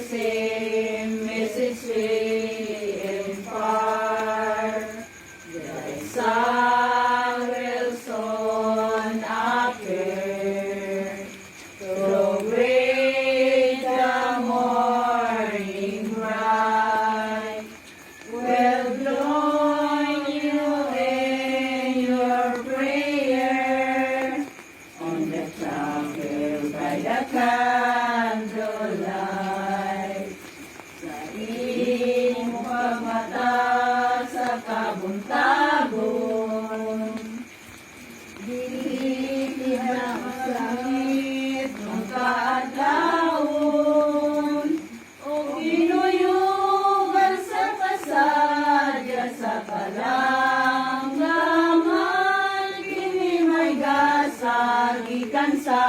same message we impart. Thy Son will soon appear to greet the morning bright. Will join you in your prayer on the chapel by the candlelight. Sa iyong pagmata sa kabuntagon, dilitid na masangit ng kaadlawon, o ginuyugan sa kasadya sa kalanggaman, kini may gasagikan sa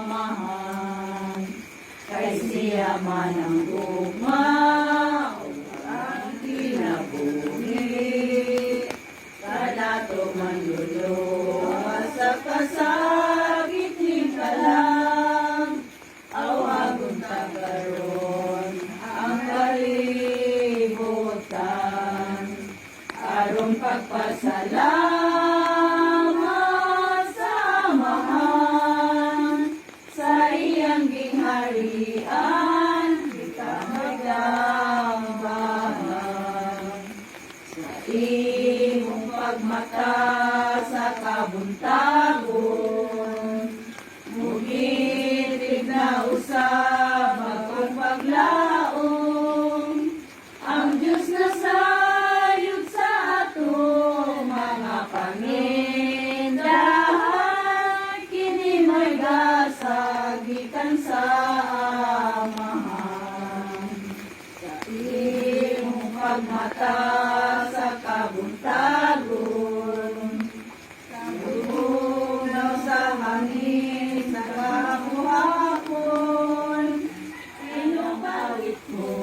amahan. Kay siya man ang gugma, ang kinabuhi, kadato man luluwa sa kasagit ni kalang, awagon tagaron ang kalibutan, aron pagpasalamat sa amahan, sa iyang gingharian, kita magdambahan. Sa imong pagmata sa kabuntagon, mugitig na usab ang paglaom, ang Diyos na sayod sa atong mga panindahan, kini may gasagikan sa amahan. Sa imong pagmata sa kabuntagon, kabunaw sa hangin sa kabuhapon, inubawit mo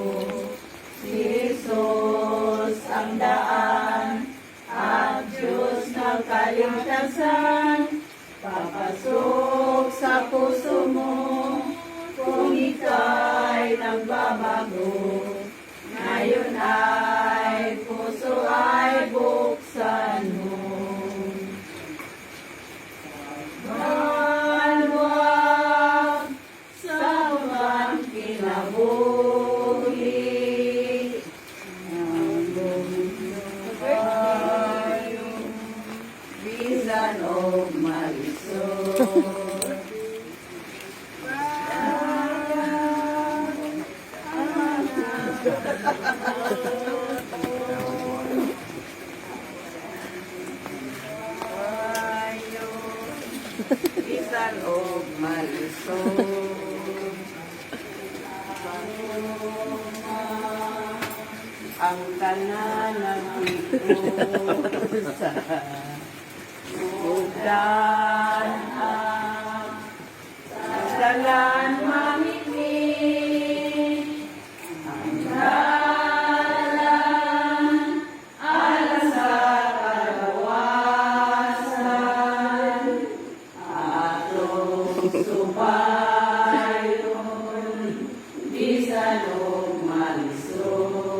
si Jesus ang daan at Diyos ng kaligtasan. Papasok sa puso mo kung ika'y nagbabago. Ngayon ay puso ay buksan mo. Maluwag sa mga kinabuhi, ang tayo, bisan o malisod. Bisan og malisod, ang tanan ng ikusa, ugdan ang dalan mamiti, ang dalan alas sa kalawasan, atong subayon, bisan og malisod.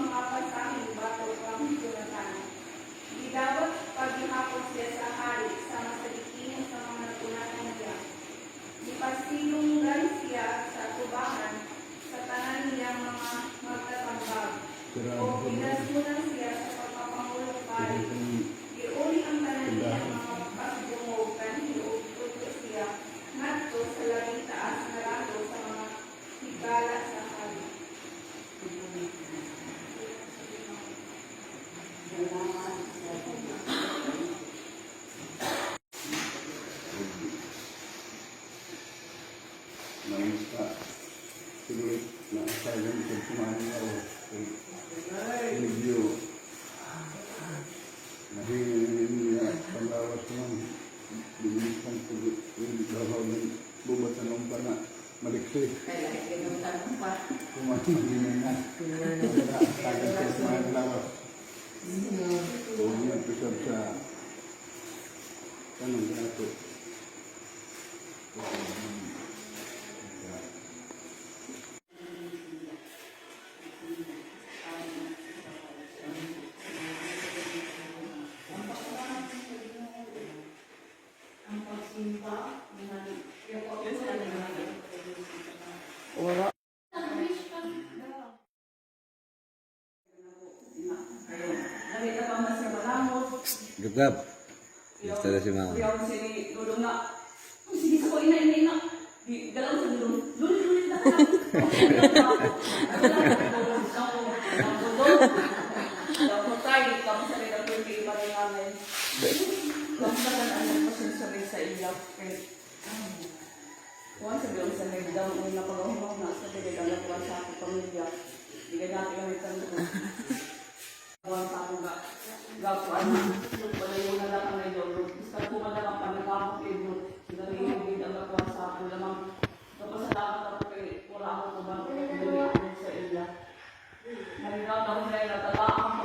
mga pasahing bato kang Jonathan. Gidawat paghihapon siya sa hari sa masalitingin sa mga natunatan niya. Ipasilunggan siya sa tubangan sa tanan niyang mga magtatambag. O pinasunan siya sa pagpapangulong pari. Iuli ang tanan niyang mga pagdungog kanino tuto siya ngadto sa labing taas na lado sa mga higala sa hari. Namasta. Siguro na silent kung sumali ako. Medyo nahingin niya panglawas ng bilis ng pagdahaw ng bubatan ng pana maliksi. Kumain na. Tagal sa sumali lawas. Huwag niya pisap sa tanong nato. Wala. Gagab. Gusto na si Mama. Sige sa ko, ina. Galaw sa dulong. Luli na ka. Dapat tayo, kami sa rin ang pwede iparin namin. Dapat na ang pasensya sa ilaw. Kung sabi sa nagdang ang napagawa na sa pinagdala ko sa aking pamilya, hindi ka natin ang itang Buwan sa akong gapuan na. Wala yung nalakang na yun. Gusto ko malakang panagkamot yun. Sinarihigid ang gapuan sa akin lamang. Kapasalamat ako kay wala akong kumang sa iya. Nalinaw na ko na yung natala